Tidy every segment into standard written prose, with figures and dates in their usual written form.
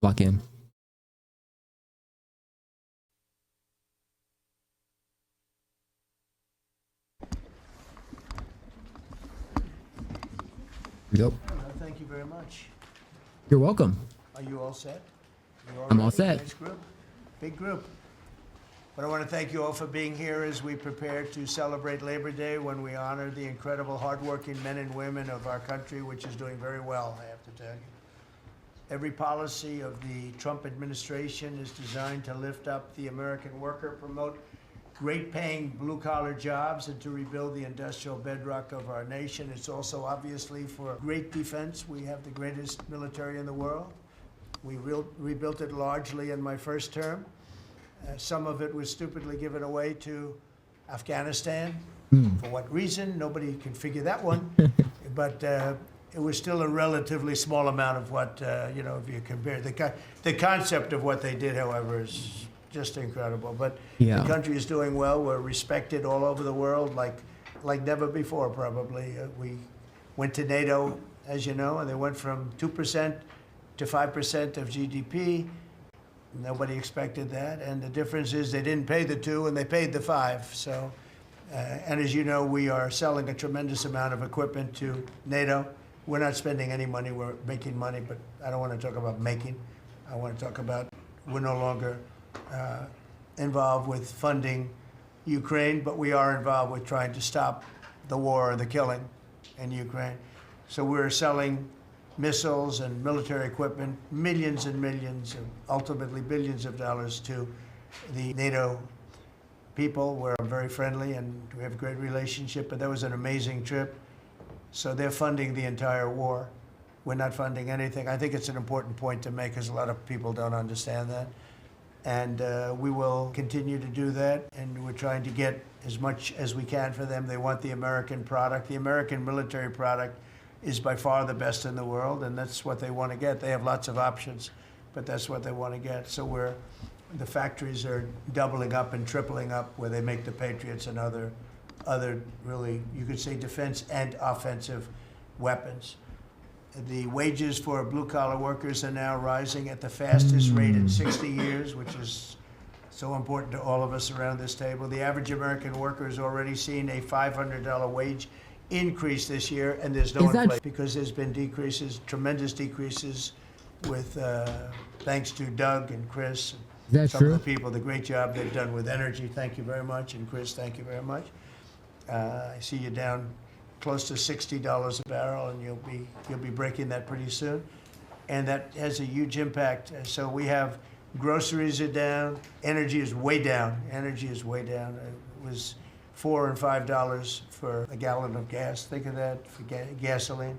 lock in. Yep. Thank you very much. You're welcome. Are you all set? I'm all set. Nice group. Big group. But I want to thank you all for being here as we prepare to celebrate Labor Day, when we honor the incredible hardworking men and women of our country, which is doing very well, I have to tell you. Every policy of the Trump administration is designed to lift up the American worker, promote great-paying blue-collar jobs, and to rebuild the industrial bedrock of our nation. It's also obviously for great defense. We have the greatest military in the world. We rebuilt it largely in my first term. Some of it was stupidly given away to Afghanistan. For what reason? Nobody can figure that one. But it was still a relatively small amount of what, if you compare. The concept of what they did, however, is just incredible. But Yeah. the country is doing well. We're respected all over the world like never before, probably. We went to NATO, as you know, and they went from 2% to 5% of GDP. Nobody expected that. And the difference is they didn't pay the 2 and they paid the 5. So, and as you know, we are selling a tremendous amount of equipment to NATO. We're not spending any money, we're making money, but I don't want to talk about making. I want to talk about we're no longer involved with funding Ukraine, but we are involved with trying to stop the war and the killing in Ukraine. So we're selling missiles and military equipment, millions and millions, ultimately billions of dollars to the NATO people, where I'm very friendly and we have a great relationship, but that was an amazing trip. So they're funding the entire war. We're not funding anything. I think it's an important point to make, because a lot of people don't understand that. And we will continue to do that, and we're trying to get as much as we can for them. They want the American product. The American military product is by far the best in the world, and that's what they want to get. They have lots of options, but that's what they want to get. So the factories are doubling up and tripling up, where they make the Patriots and other really, you could say, defense and offensive weapons. The wages for blue-collar workers are now rising at the fastest rate in 60 years, which is so important to all of us around this table. The average American worker has already seen a $500 wage increase this year, and there's no inflation, because there's been decreases, tremendous decreases, with thanks to Doug and Chris and some of the people, the great job they've done with energy. Thank you very much. And Chris, thank you very much. I see you down close to $60 a barrel, and you'll be breaking that pretty soon, and that has a huge impact. So we have groceries are down, energy is way down. Energy is way down. It was $4 and $5 for a gallon of gas. Think of that for gasoline,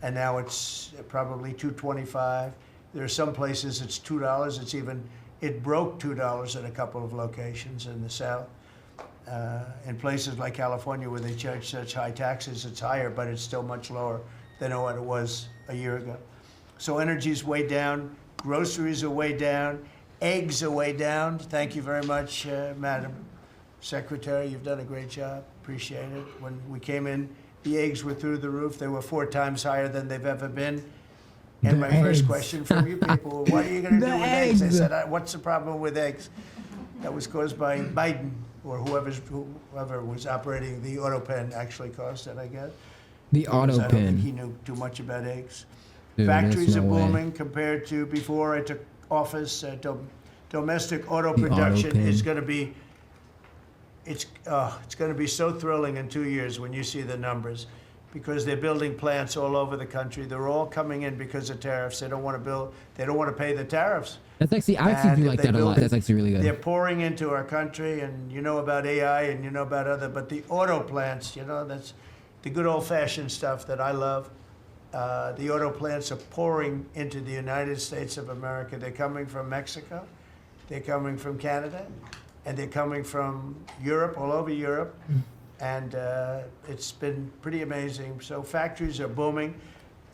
and now it's probably $2.25. There are some places it's $2. It broke $2 at a couple of locations in the South. In places like California, where they charge such high taxes, it's higher, but it's still much lower than what it was a year ago. So energy's way down, groceries are way down, eggs are way down. Thank you very much, Madam Secretary. You've done a great job. Appreciate it. When we came in, the eggs were through the roof. They were 4 times higher than they've ever been. And my first question from you people, what are you going to do with eggs? I said, what's the problem with eggs? That was caused by Biden, or whoever was operating the AutoPen actually caused it, I guess. The AutoPen. I don't think he knew too much about eggs. Dude, Factories are no booming compared to before I took office. Domestic auto production is going to be, it's going to be so thrilling in 2 years when you see the numbers, because they're building plants all over the country. They're all coming in because of tariffs. They don't want to build. They don't want to pay the tariffs. That's actually, I actually do like that a lot. That's actually really good. They're pouring into our country, and you know about AI, and you know about but the auto plants, that's the good old-fashioned stuff that I love. The auto plants are pouring into the United States of America. They're coming from Mexico, they're coming from Canada, and they're coming from Europe, all over Europe. And it's been pretty amazing. So factories are booming,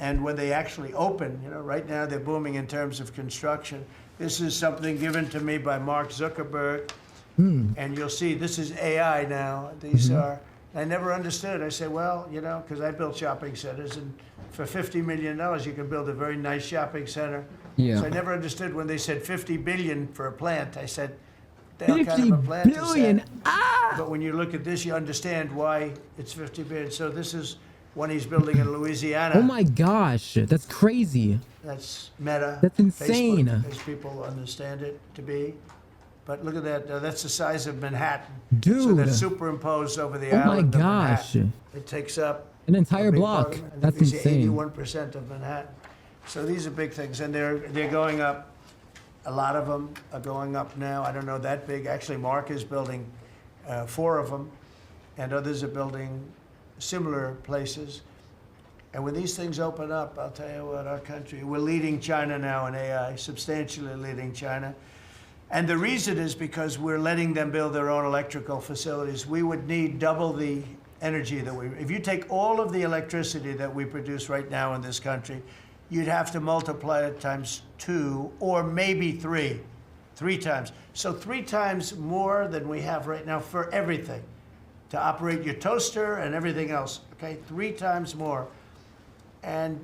and when they actually open, right now they're booming in terms of construction. This is something given to me by Mark Zuckerberg, and you'll see this is AI now. These are, I never understood. I said, well, because I built shopping centers, and for $50 million you can build a very nice shopping center Yeah. So I never understood when they said 50 billion for a plant. I said, the hell kind 50 of a plant billion. is that? Ah! But when you look at this, you understand why it's 50 billion. So this is one he's building in Louisiana. Oh my gosh, that's crazy. That's Meta. That's insane. Facebook, as people understand it to be. But look at that. That's the size of Manhattan. So Dude. that's superimposed over the Oh my island of gosh. Manhattan. It takes up An a entire big block. part of it. I think That's they say insane. 81% of Manhattan. So these are big things, and they're going up. A lot of them are going up now. I don't know that big. Actually, Mark is building 4 of them, and others are building similar places. And when these things open up, I'll tell you what, our country, we're leading China now in AI, substantially leading China. And the reason is because we're letting them build their own electrical facilities. We would need double the energy that if you take all of the electricity that we produce right now in this country, you'd have to multiply it times 2 or maybe 3 times. So 3 times more than we have right now for everything, to operate your toaster and everything else, okay? 3 times more. And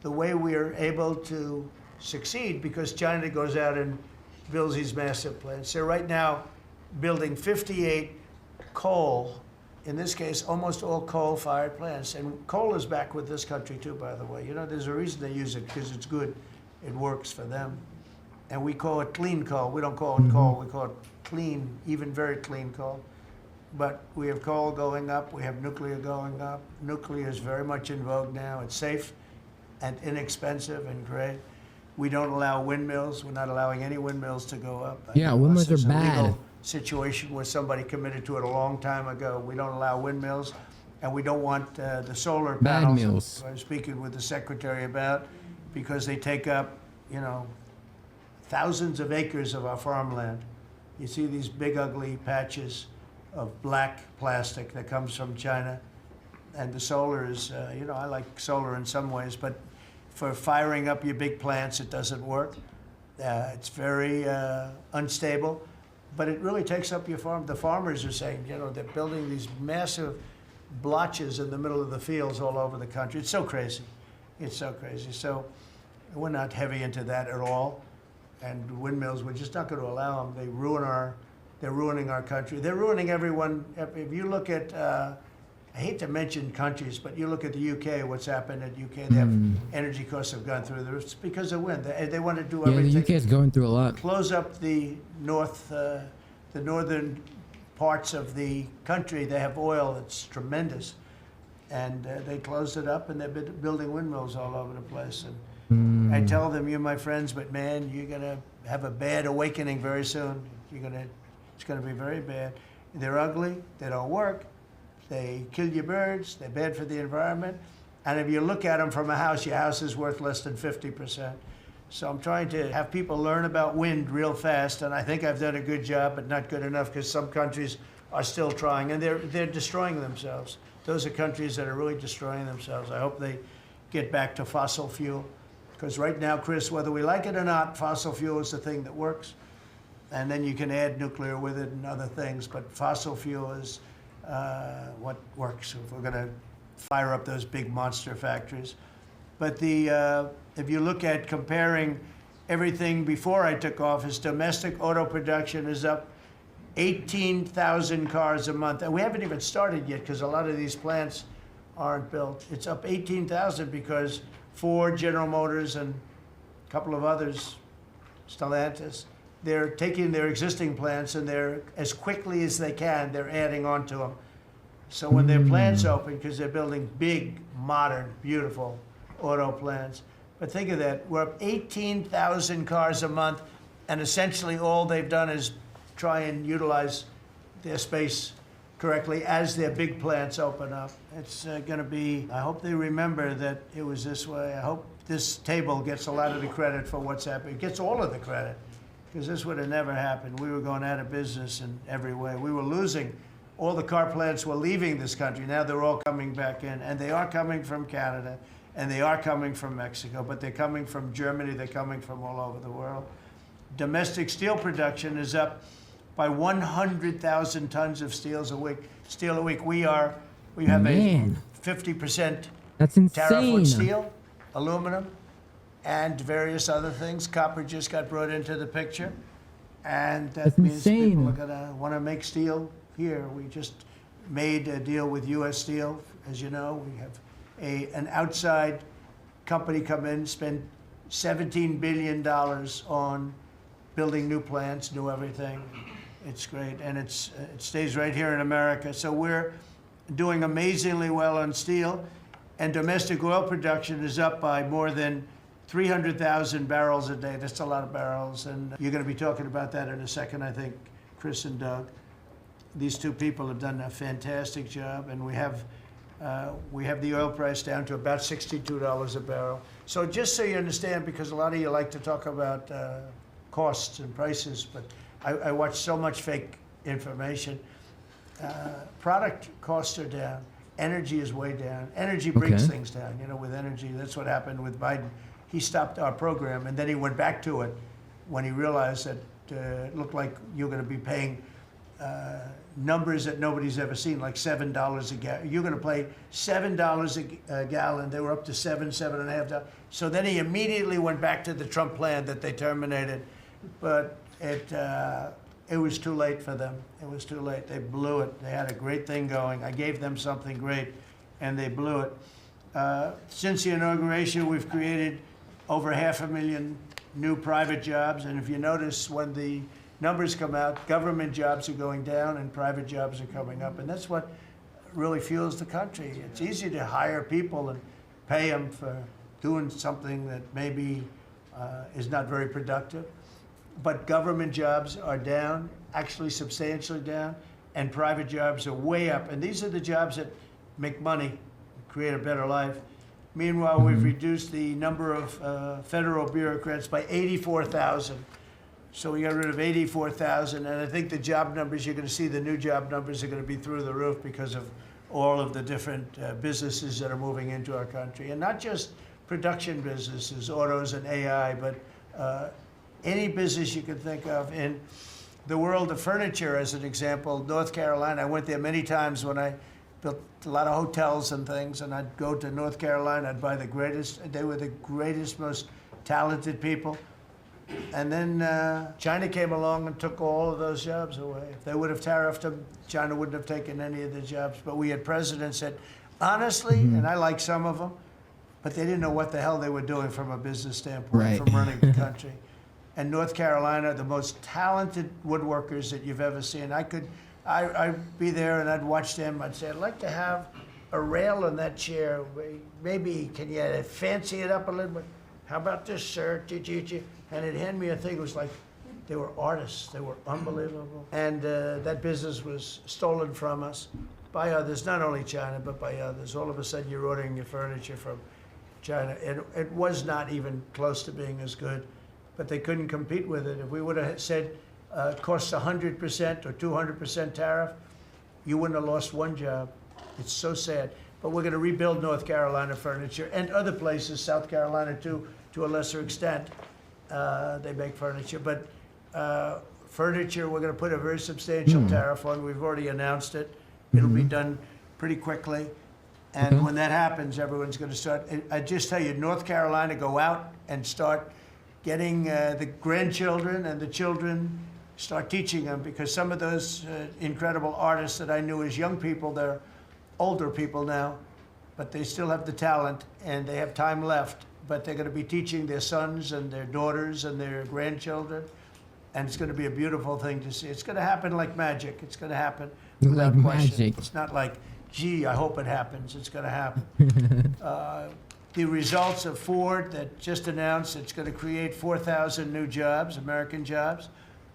the way we are able to succeed, because China goes out and builds these massive plants. They're right now building 58 coal, in this case, almost all coal-fired plants. And coal is back with this country too, by the way. You know, there's a reason they use it, because it's good. It works for them. And we call it clean coal. We don't call it coal, we call it clean, even very clean coal. But we have coal going up, we have nuclear going up. Nuclear is very much in vogue now. It's safe and inexpensive and great. We don't allow windmills. We're not allowing any windmills to go up. Yeah, windmills Unless are there's a bad. legal situation where somebody committed to it a long time ago. We don't allow windmills, and we don't want the solar Bad panels. mills. I was speaking with the secretary about, because they take up, you know, thousands of acres of our farmland. You see these big ugly patches of black plastic that comes from China, and the solar is, you know, I like solar in some ways, but for firing up your big plants, it doesn't work. It's very unstable, but it really takes up your farm. The farmers are saying, you know, they're building these massive blotches in the middle of the fields all over the country. It's so crazy. It's so crazy. So we're not heavy into that at all. And windmills, we're just not going to allow them. They're ruining our country. They're ruining everyone. If you look at, I hate to mention countries, but you look at the UK, what's happened at UK, they have energy costs have gone through the roof. It's because of wind. They want to do Yeah, everything. the UK is going through a lot. Close up the northern parts of the country. They have oil that's tremendous. And they closed it up, and they've been building windmills all over the place. And I tell them, you're my friends, but man, you're going to have a bad awakening very soon. It's going to be very bad. They're ugly. They don't work. They kill your birds. They're bad for the environment. And if you look at them from a house, your house is worth less than 50%. So I'm trying to have people learn about wind real fast, and I think I've done a good job, but not good enough, because some countries are still trying, and they're destroying themselves. Those are countries that are really destroying themselves. I hope they get back to fossil fuel, because right now, Chris, whether we like it or not, fossil fuel is the thing that works. And then you can add nuclear with it and other things, but fossil fuel is what works if we're going to fire up those big monster factories. But if you look at comparing everything before I took office, domestic auto production is up 18,000 cars a month. And we haven't even started yet, because a lot of these plants aren't built. It's up 18,000 because Ford, General Motors, and a couple of others, Stellantis, they're taking their existing plants, and they're, as quickly as they can, they're adding on to them. So when their plants open, because they're building big, modern, beautiful auto plants. But think of that, we're up 18,000 cars a month, and essentially all they've done is try and utilize their space correctly as their big plants open up. It's going to be, I hope they remember that it was this way. I hope this table gets a lot of the credit for what's happening. It gets all of the credit, because this would have never happened. We were going out of business in every way. We were losing. All the car plants were leaving this country. Now they're all coming back in, and they are coming from Canada, and they are coming from Mexico, but they're coming from Germany. They're coming from all over the world. Domestic steel production is up by 100,000 tons of steel a week. We have Man. a 50% That's tariff on insane. steel, aluminum, and various other things. Copper just got brought into the picture, and that That's means insane. people are gonna want to make steel here. We just made a deal with U.S. Steel. As you know, we have an outside company come in, spend $17 billion on building new plants, new everything. It's great, and it stays right here in America. So we're doing amazingly well on steel, and domestic oil production is up by more than 300,000 barrels a day. That's a lot of barrels, and you're going to be talking about that in a second, I think, Chris and Doug. These two people have done a fantastic job, and we have the oil price down to about $62 a barrel. So just so you understand, because a lot of you like to talk about costs and prices, but I watch so much fake information. Product costs are down. Energy is way down. Energy brings Okay. things down. You know, with energy, that's what happened with Biden. He stopped our program, and then he went back to it when he realized that it looked like you're going to be paying numbers that nobody's ever seen, like $7 a gallon. You're going to pay $7 a gallon. They were up to $7.5. So then he immediately went back to the Trump plan that they terminated, but it was too late for them. It was too late. They blew it. They had a great thing going. I gave them something great, and they blew it. Since the inauguration, we've created over 500,000 new private jobs, and if you notice, when the numbers come out, government jobs are going down and private jobs are coming up, and that's what really fuels the country. It's easy to hire people and pay them for doing something that maybe is not very productive, but government jobs are down, actually substantially down, and private jobs are way up, and these are the jobs that make money, create a better life. Meanwhile, we've reduced the number of federal bureaucrats by 84,000. So we got rid of 84,000, and I think the job numbers, you're going to see the new job numbers are going to be through the roof because of all of the different businesses that are moving into our country. And not just production businesses, autos and AI, but any business you can think of. In the world of furniture, as an example, North Carolina, I went there many times when I built a lot of hotels and things, and I'd go to North Carolina, I'd buy the greatest, they were the greatest, most talented people. And then China came along and took all of those jobs away. If they would have tariffed them, China wouldn't have taken any of the jobs. But we had presidents that, honestly, and I like some of them, but they didn't know what the hell they were doing from a business standpoint, Right. from running the country. And North Carolina, the most talented woodworkers that you've ever seen. I'd be there and I'd watch them. I'd say, I'd like to have a rail in that chair. Maybe, can you fancy it up a little bit? How about this, sir? And he'd hand me a thing. It was like they were artists. They were unbelievable. And that business was stolen from us by others, not only China, but by others. All of a sudden, you're ordering your furniture from China. It was not even close to being as good, but they couldn't compete with it. If we would have said costs 100% or 200% tariff, you wouldn't have lost one job. It's so sad. But we're going to rebuild North Carolina furniture and other places, South Carolina too, to a lesser extent. They make furniture, but furniture, we're going to put a very substantial tariff on. We've already announced it. It'll be done pretty quickly. And when that happens, everyone's going to start. I just tell you, North Carolina, go out and start getting the grandchildren and the children, start teaching them, because some of those incredible artists that I knew as young people, they're older people now, but they still have the talent and they have time left. But they're going to be teaching their sons and their daughters and their grandchildren, and it's going to be a beautiful thing to see. It's going to happen like magic. It's going to happen without Like question. magic. It's not like, gee, I hope it happens. It's going to happen. The results of Ford that just announced it's going to create 4,000 new jobs, American jobs.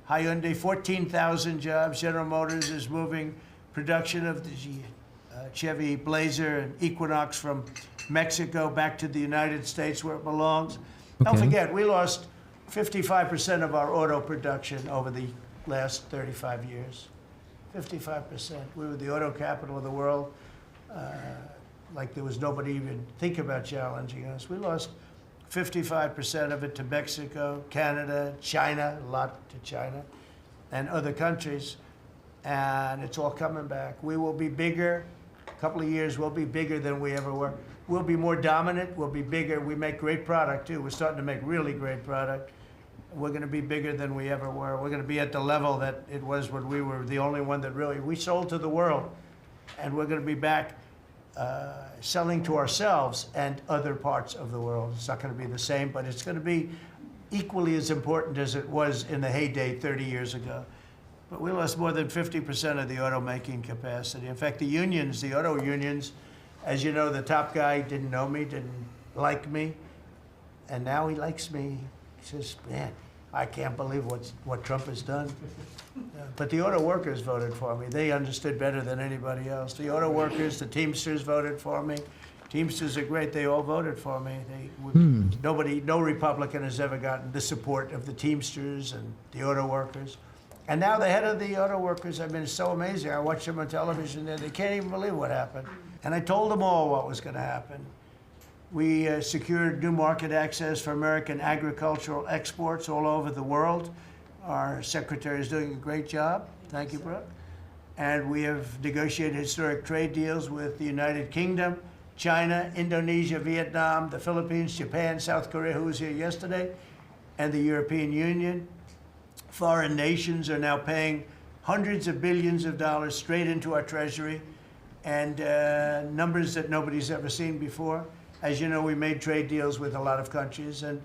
Hyundai, 14,000 jobs. General Motors is moving production of the Chevy Blazer and Equinox from Mexico back to the United States where it belongs. Don't Okay. forget, we lost 55% of our auto production over the last 35 years. 55%. We were the auto capital of the world. Like there was nobody even think about challenging us. We lost 55% of it to Mexico, Canada, China, a lot to China, and other countries. And it's all coming back. We will be bigger. A couple of years, we'll be bigger than we ever were. we'll be more dominant, we'll be bigger. We make great product too. We're starting to make really great product. We're going to be bigger than we ever were. We're going to be at the level that it was when we were the only one that really, we sold to the world. And we're going to be back selling to ourselves and other parts of the world. It's not going to be the same, but it's going to be equally as important as it was in the heyday 30 years ago. But we lost more than 50% of the automaking capacity. In fact, the unions, the auto unions, as you know, the top guy didn't know me, didn't like me, and now he likes me. He says, man, I can't believe what Trump has done. But the auto workers voted for me. They understood better than anybody else. The auto workers, the Teamsters voted for me. Teamsters are great. They all voted for me. No Republican has ever gotten the support of the Teamsters and the auto workers. And now the head of the auto workers, I mean, it's so amazing. I watch them on television there. They can't even believe what happened. And I told them all what was going to happen. We secured new market access for American agricultural exports all over the world. Our secretary is doing a great job. Thank you, Brooke. And we have negotiated historic trade deals with the United Kingdom, China, Indonesia, Vietnam, the Philippines, Japan, South Korea, who was here yesterday, and the European Union. Foreign nations are now paying hundreds of billions of dollars straight into our treasury, and numbers that nobody's ever seen before. As you know, we made trade deals with a lot of countries, and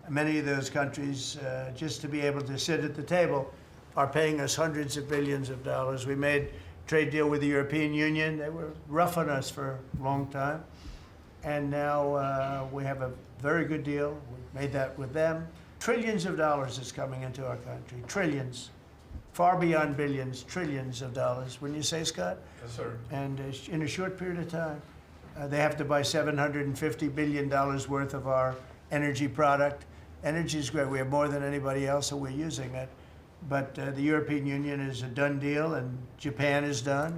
many of those countries, just to be able to sit at the table, are paying us hundreds of billions of dollars. We made a trade deal with the European Union. They were rough on us for a long time. And now we have a very good deal. We made that with them. Trillions of dollars is coming into our country. Trillions. Far beyond billions, trillions of dollars. Wouldn't you say, Scott? Yes, sir. And in a short period of time. They have to buy $750 billion worth of our energy product. Energy is great. We have more than anybody else, so we're using it. But the European Union is a done deal, and Japan is done.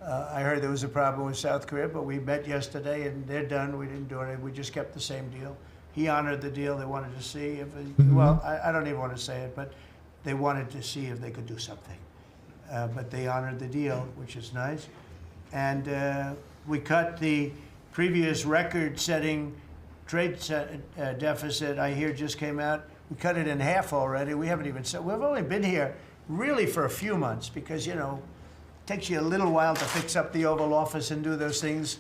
And, I heard there was a problem with South Korea, but we met yesterday, and they're done. We didn't do anything. We just kept the same deal. He honored the deal. They wanted to see if, well, I don't even want to say it, but they wanted to see if they could do something. But they honored the deal, which is nice. And we cut the previous record-setting trade deficit, I hear just came out. We cut it in half already. We haven't even said, we've only been here really for a few months because, you know, it takes you a little while to fix up the Oval Office and do those things.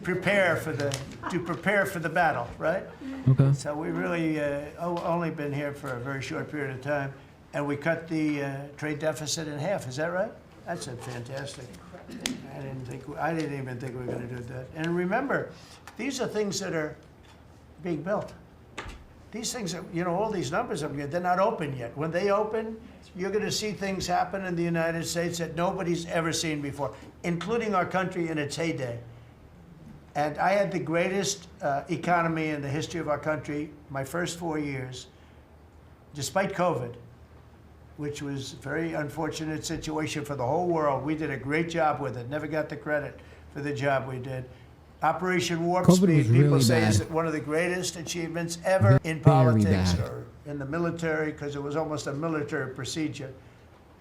prepare for the battle, right? Okay. So we really only been here for a very short period of time, and we cut the trade deficit in half. Is that right? That's fantastic. I didn't even think we were going to do that. And remember, these are things that are being built. These things, you know, all these numbers, they're not open yet. When they open, you're going to see things happen in the United States that nobody's ever seen before, including our country in its heyday. And I had the greatest economy in the history of our country my first 4 years, despite COVID, which was a very unfortunate situation for the whole world. We did a great job with it, never got the credit for the job we did. Operation Warp COVID Speed, was people really say, bad. is one of the greatest achievements ever in Very politics bad. or in the military, because it was almost a military procedure.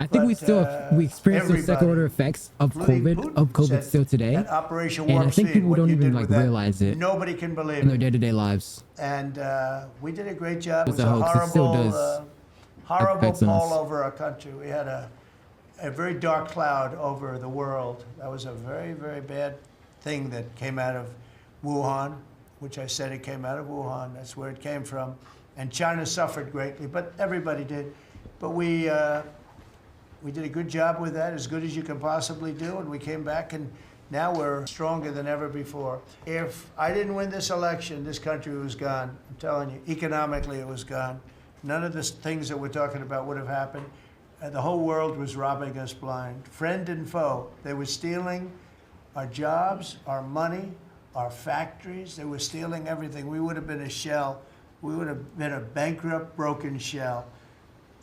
I think we But, still we experience the second everybody, order effects of including COVID said still today, that Operation and Warp I think Speed, people what don't you even did like with that, realize it nobody can believe in their it. day-to-day lives. And we did a great job. It It's was a a hoax. It still horrible, does horrible affects us. pall over our country. We had a very dark cloud over the world. That was a very, very bad thing that came out of Wuhan, which I said it came out of Wuhan. That's where it came from. And China suffered greatly, but everybody did. But we did a good job with that, as good as you can possibly do, and we came back, and now we're stronger than ever before. If I didn't win this election, this country was gone. I'm telling you, economically it was gone. None of the things that we're talking about would have happened. The whole world was robbing us blind. Friend and foe, they were stealing our jobs, our money, our factories. They were stealing everything. We would have been a shell. We would have been a bankrupt, broken shell.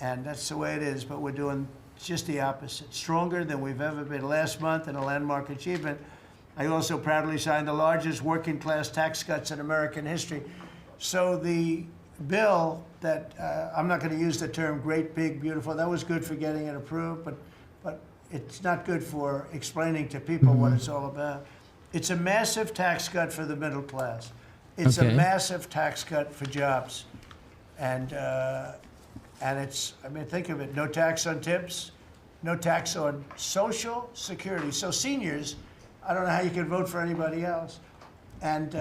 And that's the way it is, but we're doing just the opposite. Stronger than we've ever been. Last month, in a landmark achievement, I also proudly signed the largest working class tax cuts in American history. So the bill that, I'm not going to use the term great, big, beautiful, that was good for getting it approved, but it's not good for explaining to people what it's all about. It's a massive tax cut for the middle class. It's Okay. a massive tax cut for jobs. And it's, I mean, think of it, no tax on tips, no tax on Social Security. So seniors, I don't know how you can vote for anybody else. And,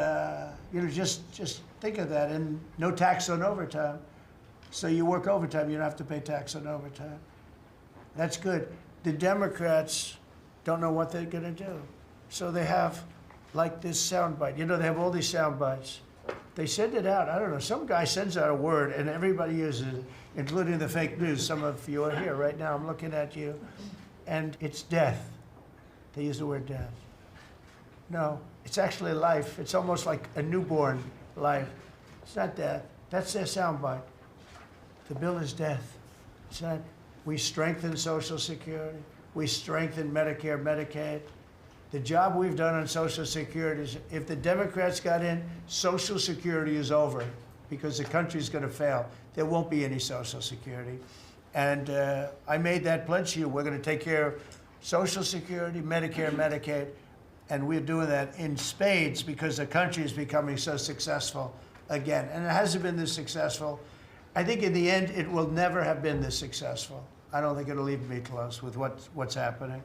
just think of that, and no tax on overtime. So you work overtime, you don't have to pay tax on overtime. That's good. The Democrats don't know what they're gonna do. So they have like this soundbite. They have all these sound bites. They send it out. I don't know. Some guy sends out a word and everybody uses it, including the fake news. Some of you are here right now. I'm looking at you. And it's death. They use the word death. No, it's actually life. It's almost like a newborn life. It's not death. That's their soundbite. The bill is death. It's not. We strengthen Social Security. We strengthen Medicare, Medicaid. The job we've done on Social Security is, if the Democrats got in, Social Security is over because the country's going to fail. There won't be any Social Security. And I made that pledge to you. We're going to take care of Social Security, Medicare, Medicaid. And we're doing that in spades because the country is becoming so successful again. And it hasn't been this successful. I think in the end, it will never have been this successful. I don't think it'll even be close with what's happening.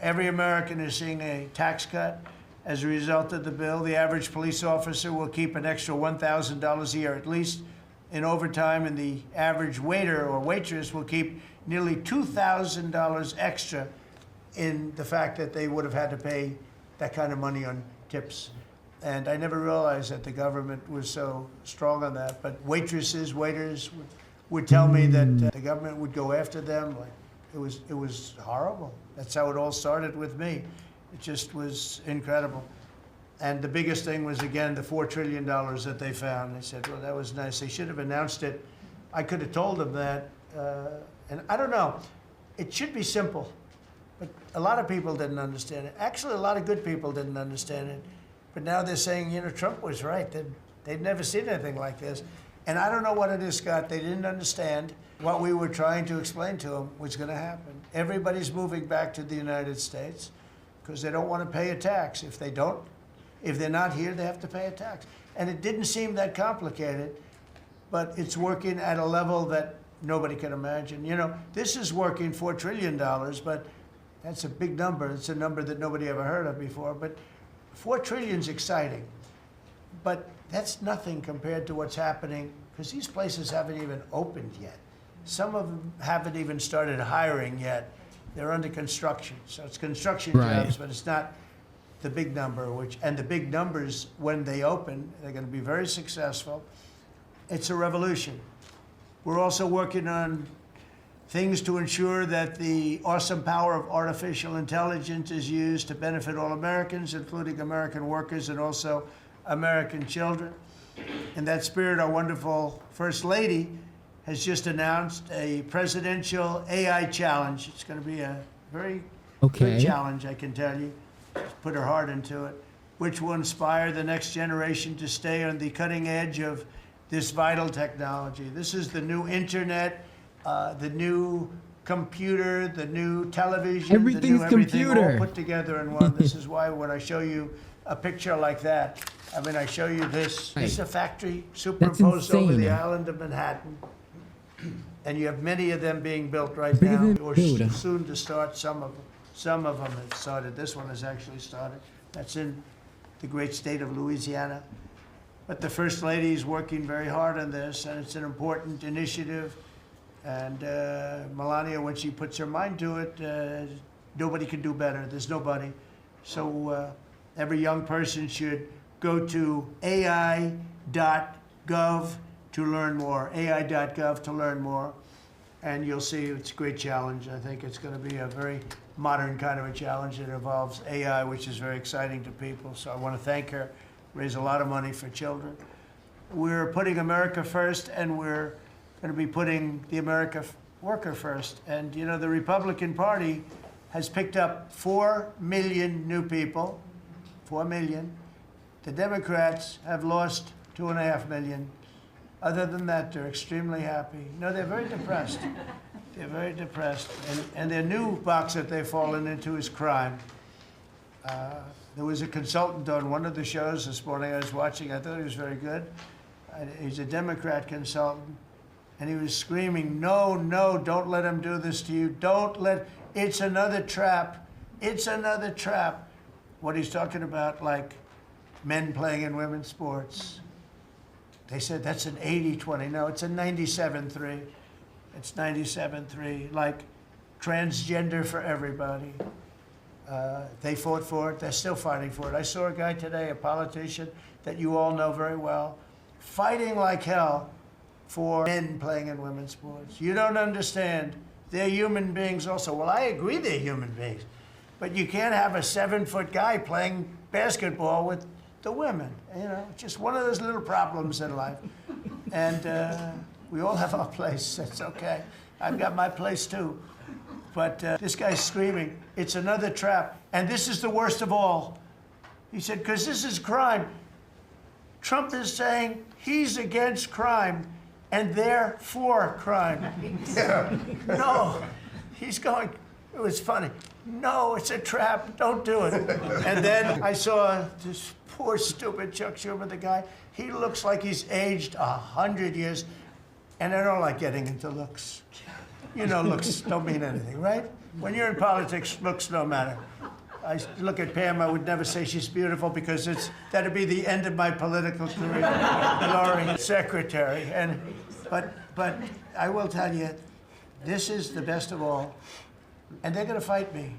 Every American is seeing a tax cut as a result of the bill. The average police officer will keep an extra $1,000 a year at least in overtime, and the average waiter or waitress will keep nearly $2,000 extra in the fact that they would have had to pay that kind of money on tips. And I never realized that the government was so strong on that. But waitresses, waiters would tell me that the government would go after them. Like, it was horrible. That's how it all started with me. It just was incredible. And the biggest thing was, again, the $4 trillion that they found. They said, well, that was nice. They should have announced it. I could have told them that. And I don't know. It should be simple. But a lot of people didn't understand it. Actually, a lot of good people didn't understand it. But now they're saying, Trump was right. They'd never seen anything like this. And I don't know what it is, Scott. They didn't understand what we were trying to explain to them was going to happen. Everybody's moving back to the United States because they don't want to pay a tax. If they're not here, they have to pay a tax. And it didn't seem that complicated, but it's working at a level that nobody can imagine. This is working $4 trillion, but that's a big number. It's a number that nobody ever heard of before. But $4 trillion is exciting, but that's nothing compared to what's happening because these places haven't even opened yet. Some of them haven't even started hiring yet. They're under construction. So it's construction jobs, but it's not the big number, and the big numbers, when they open, they're going to be very successful. It's a revolution. We're also working on things to ensure that the awesome power of artificial intelligence is used to benefit all Americans, including American workers and also American children. In that spirit, our wonderful First Lady has just announced a presidential AI challenge. It's going to be a very good challenge, I can tell you. She's put her heart into it, which will inspire the next generation to stay on the cutting edge of this vital technology. This is the new internet, the new computer, the new television, Everything's the new everything computer. all put together in one. This is why when I show you a picture like that, I show you this. This is a factory superimposed over the island of Manhattan. And you have many of them being built right now, or soon to start. Some of them have started. This one has actually started. That's in the great state of Louisiana. But the First Lady is working very hard on this, and it's an important initiative. And Melania, when she puts her mind to it, nobody can do better. There's nobody. So every young person should go to AI.gov to learn more, AI.gov to learn more. And you'll see it's a great challenge. I think it's going to be a very modern kind of a challenge that involves AI, which is very exciting to people. So I want to thank her, raise a lot of money for children. We're putting America first, and we're going to be putting the America worker first. And, the Republican Party has picked up 4 million new people, 4 million. The Democrats have lost 2.5 million. Other than that, they're extremely happy. They're very depressed. They're very depressed. And their new box that they've fallen into is crime. There was a consultant on one of the shows this morning I was watching. I thought he was very good. He's a Democrat consultant. And he was screaming, no, no, don't let him do this to you. It's another trap. It's another trap. What he's talking about, like men playing in women's sports. They said that's an 80-20. No, it's a 97-3. It's 97-3. Like transgender for everybody. They fought for it. They're still fighting for it. I saw a guy today, a politician that you all know very well, fighting like hell for men playing in women's sports. You don't understand. They're human beings also. Well, I agree they're human beings. But you can't have a 7-foot guy playing basketball with the women. You know, it's just one of those little problems in life. And we all have our place. That's okay. I've got my place too. But this guy's screaming, it's another trap. And this is the worst of all. He said, because this is crime. Trump is saying he's against crime and they're for crime. No, he's going, it was funny. No, it's a trap, don't do it. And then I saw this poor, stupid Chuck Schumer, the guy. He looks like he's aged 100 years. And I don't like getting into looks. You know, looks don't mean anything, right? When you're in politics, looks don't matter. I look at Pam, I would never say she's beautiful because that'd be the end of my political career. Laurie, secretary. But I will tell you, this is the best of all. And they're gonna fight me.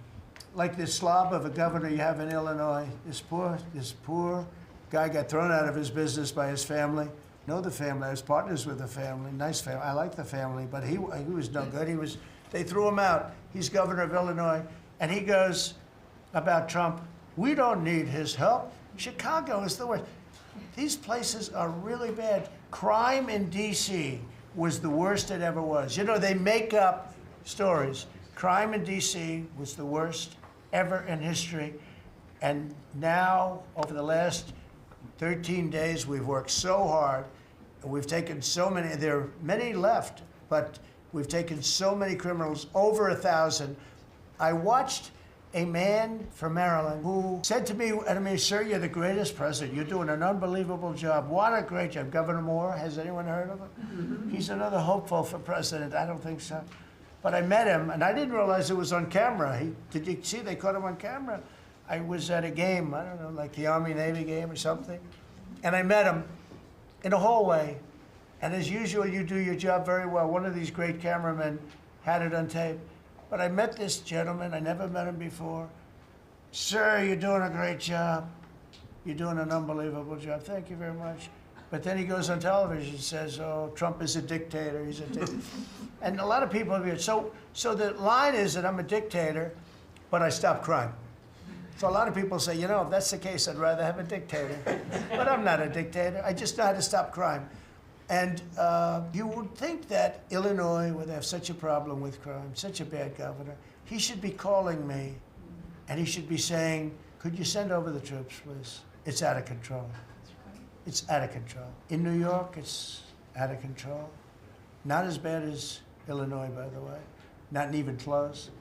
Like this slob of a governor you have in Illinois. This poor guy got thrown out of his business by his family. Know the family, I was partners with the family, nice family. I like the family, but he was no good. They threw him out. He's governor of Illinois. And he goes about Trump, we don't need his help. Chicago is the worst. These places are really bad. Crime in D.C. was the worst it ever was. You know, they make up stories. Crime in D.C. was the worst ever in history. And now, over the last 13 days, we've worked so hard. And we've taken so many, there are many left, but we've taken so many criminals, over 1,000. I watched a man from Maryland who said to me, I mean, sir, you're the greatest president. You're doing an unbelievable job. What a great job. Governor Moore, has anyone heard of him? Mm-hmm. He's another hopeful for president. I don't think so. But I met him, and I didn't realize it was on camera. Did you see they caught him on camera? I was at a game, I don't know, like the Army-Navy game or something. And I met him in a hallway. And as usual, you do your job very well. One of these great cameramen had it on tape. But I met this gentleman. I never met him before. Sir, you're doing a great job. You're doing an unbelievable job. Thank you very much. But then he goes on television and says, oh, Trump is a dictator. He's a dictator. And a lot of people have so the line is that I'm a dictator, but I stop crime. So a lot of people say, you know, if that's the case, I'd rather have a dictator. But I'm not a dictator. I just know how to stop crime. And you would think that Illinois, where they have such a problem with crime, such a bad governor, he should be calling me and he should be saying, could you send over the troops, please? It's out of control. It's out of control. In New York, it's out of control. Not as bad as Illinois, by the way. Not even close.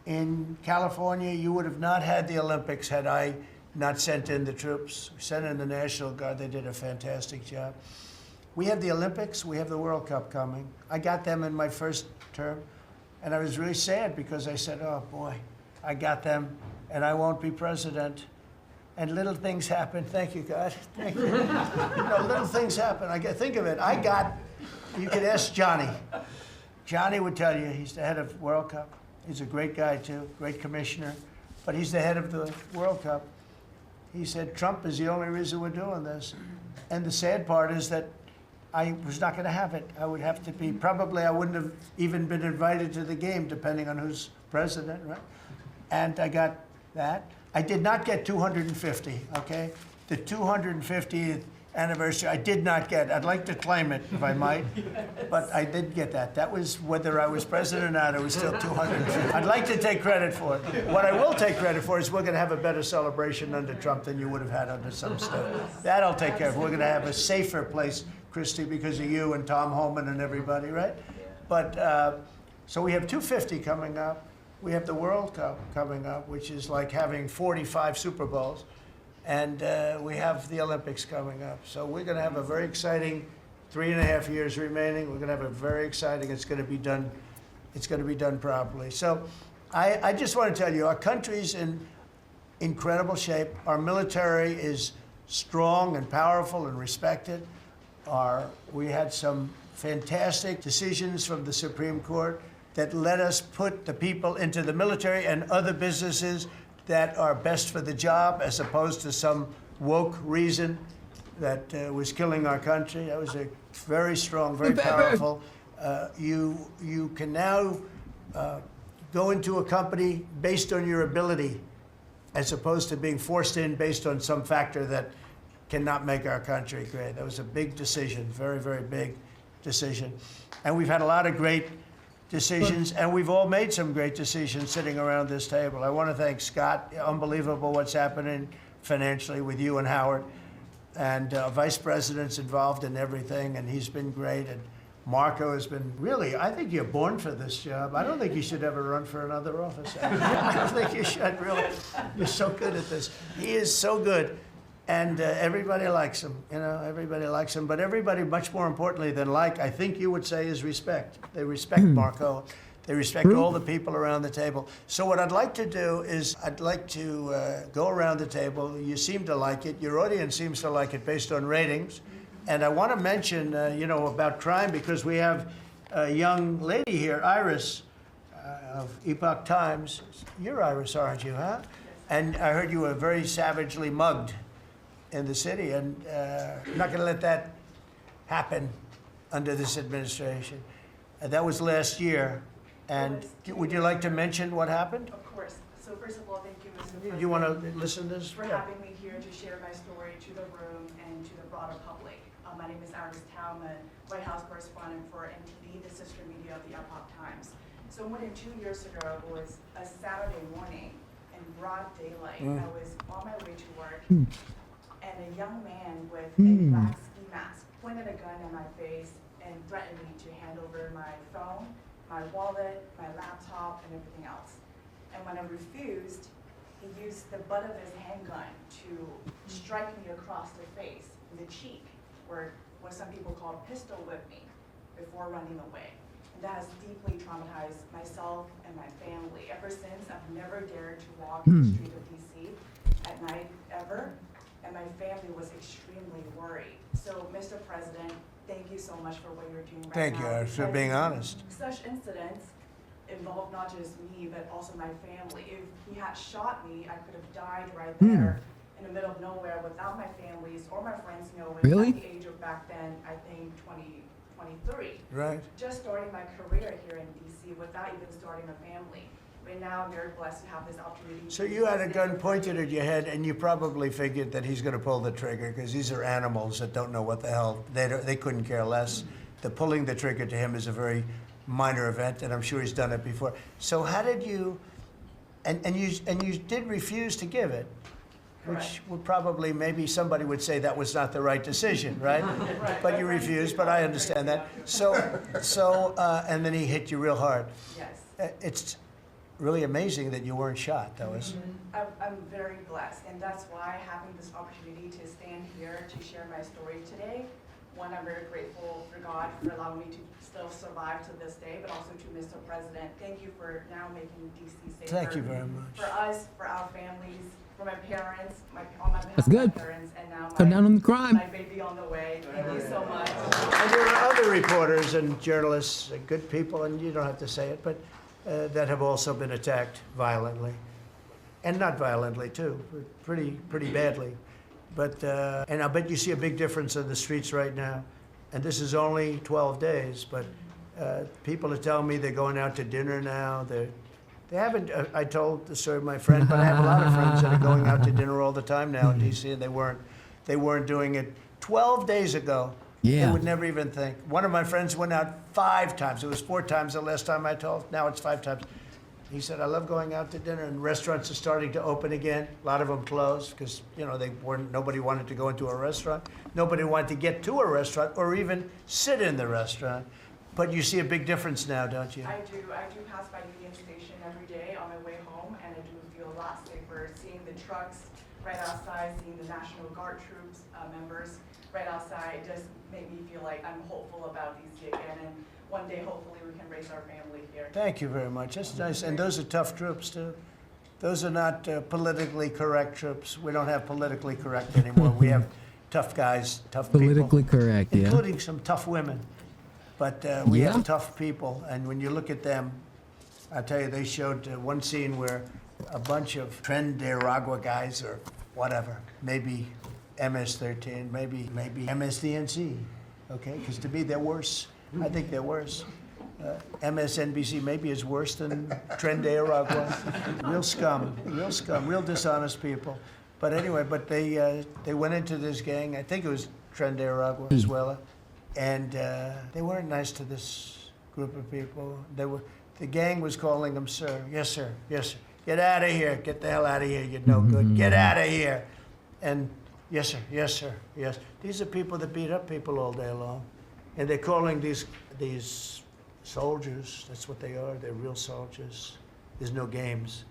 In California, you would have not had the Olympics had I not sent in the troops. We sent in the National Guard. They did a fantastic job. We have the Olympics. We have the World Cup coming. I got them in my first term, and I was really sad because I said, oh, boy, I got them, and I won't be president. And little things happen. Thank you, God. Thank you. Little things happen. Think of it. You could ask Johnny. Johnny would tell you, he's the head of World Cup. He's a great guy, too, great commissioner. But he's the head of the World Cup. He said, Trump is the only reason we're doing this. And the sad part is that I was not going to have it. I would have to be, probably I wouldn't have even been invited to the game, depending on who's president, right? And I got that. I did not get 250, okay? The 250th anniversary, I did not get. I'd like to claim it, if I might, but I did get that. That was whether I was president or not, it was still 250. I'd like to take credit for it. What I will take credit for is we're going to have a better celebration under Trump than you would have had under some stuff. That I'll take care of. We're going to have a safer place, Christy, because of you and Tom Homan and everybody, right? But, so we have 250 coming up. we have the World Cup coming up, which is like having 45 Super Bowls, and we have the Olympics coming up. So we're going to have a very exciting 3.5 years remaining. We're going to have a very exciting. It's going to be done. It's going to be done properly. So I just want to tell you, our country's in incredible shape. Our military is strong and powerful and respected. We had some fantastic decisions from the Supreme Court that let us put the people into the military and other businesses that are best for the job, as opposed to some woke reason that was killing our country. That was a very strong, very powerful. You can now go into a company based on your ability, as opposed to being forced in based on some factor that cannot make our country great. That was a big decision, very, very big decision. And we've had a lot of great decisions, and we've all made some great decisions sitting around this table. I want to thank Scott. Unbelievable what's happening financially with you and Howard. And Vice President's involved in everything, and he's been great. And Marco has been really, I think you're born for this job. I don't think you should ever run for another office. I don't think you should, really. You're so good at this. He is so good. And everybody likes him, everybody likes him. But everybody, much more importantly than like, I think you would say, is respect. They respect Marco. They respect all the people around the table. So what I'd like to do is I'd like to go around the table. You seem to like it. Your audience seems to like it based on ratings. And I want to mention, about crime, because we have a young lady here, Iris, of Epoch Times. You're Iris, aren't you, huh? And I heard you were very savagely mugged in the city, and I'm not going to let that happen under this administration. That was last year. And would you like to mention what happened? Of course. So first of all, thank you, Mr. President. You want to listen to this? For having me here to share my story to the room and to the broader public. My name is Iris Talman, White House correspondent for NTD, the sister media of the Epoch Times. So more than 2 years ago, it was a Saturday morning in broad daylight. I was on my way to work, and a young man with a black ski mask pointed a gun at my face and threatened me to hand over my phone, my wallet, my laptop, and everything else. And when I refused, he used the butt of his handgun to strike me across the face, in the cheek, or what some people call pistol whip me, before running away. And that has deeply traumatized myself and my family. Ever since, I've never dared to walk the street of DC at night, ever. And my family was extremely worried. So, Mr. President, thank you so much for what you're doing right now. Thank you, Iris, for being honest. Such incidents involve not just me, but also my family. If he had shot me, I could have died right there in the middle of nowhere without my families or my friends knowing. Really? At the age of back then, I think 23. Right. Just starting my career here in DC without even starting a family. But now I'm very blessed to have this opportunity. So you had a gun pointed at your head, and you probably figured that he's going to pull the trigger, because these are animals that don't know what the hell, they couldn't care less. The pulling the trigger to him is a very minor event, and I'm sure he's done it before. So how did you, and you did refuse to give it, which Correct. would probably, maybe somebody would say that was not the right decision, right? Right. But you refused, but I understand that. And then he hit you real hard. Yes. It's really amazing that you weren't shot. That was. I'm very blessed, and that's why having this opportunity to stand here to share my story today. One, I'm very grateful for God for allowing me to still survive to this day, but also to Mr. President. Thank you for now making DC safer. Thank you very much. For us, for our families, for my parents, on my behalf That's of good. my parents, and now Cut down on the crime. my baby on the way. Thank you so much. And there are other reporters and journalists, good people, and you don't have to say it, but that have also been attacked violently, and not violently too, pretty badly. But and I bet you see a big difference in the streets right now. And this is only 12 days, but people are telling me they're going out to dinner now. They haven't. I told the story of my friend, but I have a lot of friends that are going out to dinner all the time now in D.C. and they weren't doing it 12 days ago. Yeah. They would never even think. One of my friends went out 5 times. It was 4 times the last time I told. Now it's 5 times. He said, I love going out to dinner, and restaurants are starting to open again. A lot of them closed because, nobody wanted to go into a restaurant. Nobody wanted to get to a restaurant or even sit in the restaurant. But you see a big difference now, don't you? I do pass by Union Station every day on my way home, and I do feel a lot safer seeing the trucks right outside, seeing the National Guard troops members right outside. It does make me feel like I'm hopeful about DC again, and one day hopefully we can raise our family here. Thank you very much. That's nice. And those are tough troops, too. Those are not politically correct troops. We don't have politically correct anymore. We have tough guys, tough Politically people. correct, yeah. Including some tough women. But we Yeah. have tough people. And when you look at them, I tell you, they showed one scene where a bunch of Tren de Aragua guys or whatever, maybe MS-13, maybe MSDNC, okay? Because to me, they're worse. I think they're worse. MSNBC maybe is worse than Tren de Aragua. Real scum, real dishonest people. But anyway, they went into this gang. I think it was Tren de Aragua, Venezuela, and they weren't nice to this group of people. The gang was calling them sir. Yes, sir. Yes, sir. Get out of here. Get the hell out of here. You're no good. Get out of here. And yes, sir. Yes, sir. Yes. These are people that beat up people all day long, and they're calling these soldiers. That's what they are. They're real soldiers. There's no games.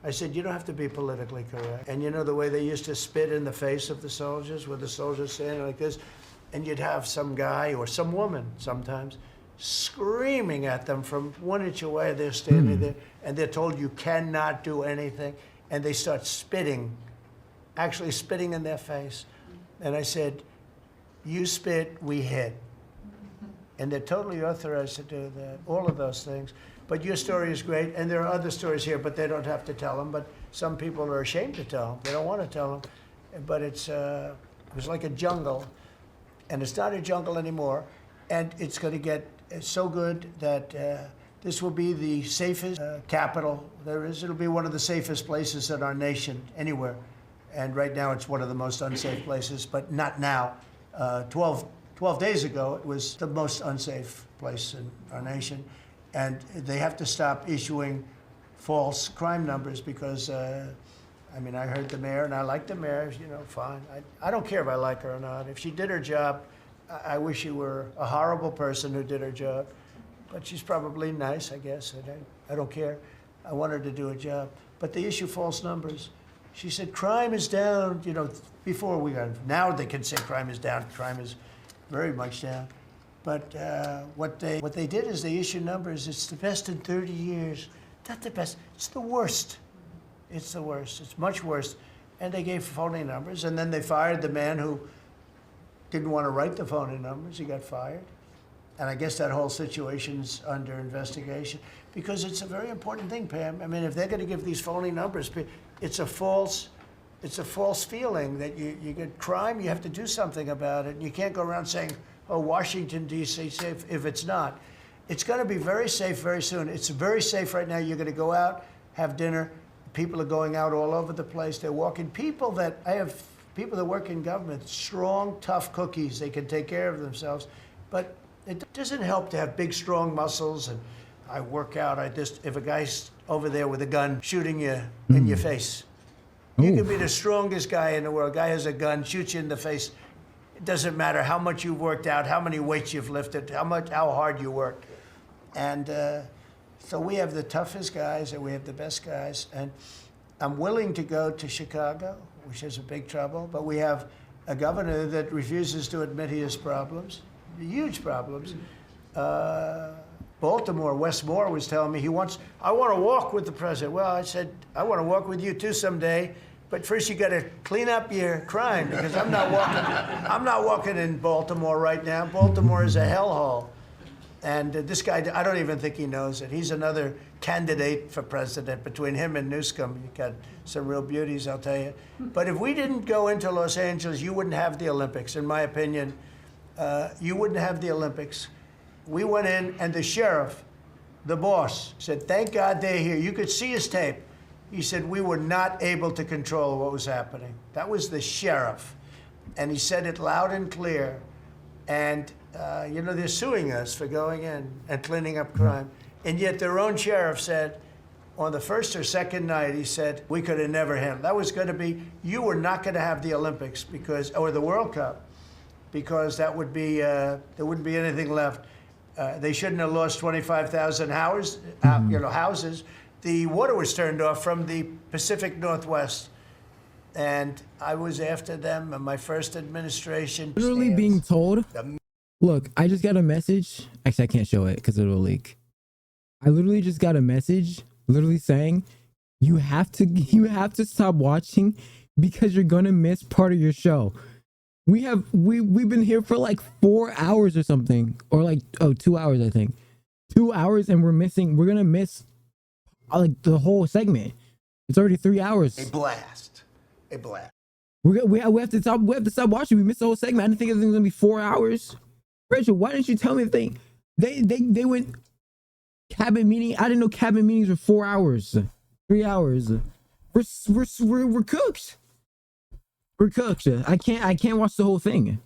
I said, you don't have to be politically correct. And you know the way they used to spit in the face of the soldiers, with the soldiers standing like this, and you'd have some guy or some woman sometimes screaming at them from 1 inch away. They're standing there, and they're told you cannot do anything, and they start spitting, actually spitting in their face. And I said, you spit, we hit. And they're totally authorized to do that, all of those things. But your story is great, and there are other stories here, but they don't have to tell them. But some people are ashamed to tell them. They don't want to tell them. But it was like a jungle, and it's not a jungle anymore. And it's going to get so good that this will be the safest capital there is. It'll be one of the safest places in our nation, anywhere. And right now, it's one of the most unsafe places, but not now. 12 days ago, it was the most unsafe place in our nation. And they have to stop issuing false crime numbers because, I mean, I heard the mayor, and I like the mayor, you know, fine. I don't care if I like her or not. If she did her job, I wish she were a horrible person who did her job. But she's probably nice, I guess. I don't care. I want her to do a job. But they issue false numbers. She said, crime is down, you know, before we got, now they can say crime is down. Crime is very much down. But what they did is they issued numbers. It's the best in 30 years. Not the best. It's the worst. It's the worst. It's much worse. And they gave phony numbers. And then they fired the man who didn't want to write the phony numbers. He got fired. And I guess that whole situation's under investigation because it's a very important thing, Pam. I mean, if they're going to give these phony numbers, it's a false feeling that you get crime. You have to do something about it. And you can't go around saying, oh, Washington, D.C. safe, if it's not. It's going to be very safe very soon. It's very safe right now. You're going to go out, have dinner. People are going out all over the place. They're walking. I have people that work in government, strong, tough cookies. They can take care of themselves. But it doesn't help to have big, strong muscles. And I work out. If a guy's over there with a gun shooting you in your face, you can be the strongest guy in the world. Guy has a gun, shoots you in the face. It doesn't matter how much you've worked out, how many weights you've lifted, how hard you work. And so we have the toughest guys and we have the best guys. And I'm willing to go to Chicago, which is a big trouble, but we have a governor that refuses to admit he has problems, huge problems. Baltimore, Wes Moore was telling me I want to walk with the president. Well, I said, I want to walk with you too someday. But first, you got to clean up your crime because I'm not walking in Baltimore right now. Baltimore is a hellhole, and this guy, I don't even think he knows it. He's another candidate for president. Between him and Newsom, you got some real beauties, I'll tell you. But if we didn't go into Los Angeles, you wouldn't have the Olympics. In my opinion, you wouldn't have the Olympics. We went in, and the sheriff, the boss, said, "Thank God they're here." You could see his tape. He said, we were not able to control what was happening. That was the sheriff. And he said it loud and clear. And, you know, they're suing us for going in and cleaning up crime. And yet their own sheriff said, on the first or second night, he said, we could have never handled. That was going to be, you were not going to have the Olympics or the World Cup, because that would be, there wouldn't be anything left. They shouldn't have lost 25,000 houses. Houses. The water was turned off from the Pacific Northwest, and I was after them in my first administration. Literally being told, look, I just got a message. Actually, I can't show it because it'll leak. I literally just got a message, literally saying, you have to stop watching because you're gonna miss part of your show. We've been here for like 4 hours or something, or like 2 hours, I think. 2 hours, and we're gonna miss like the whole segment. It's already 3 hours. A blast. A blast. We have to stop watching. We missed the whole segment. I didn't think it was gonna be 4 hours. Rachel, why didn't you tell me they went cabinet meeting? I didn't know cabinet meetings were 4 hours, 3 hours. We're cooked. We're cooked. I can't watch the whole thing.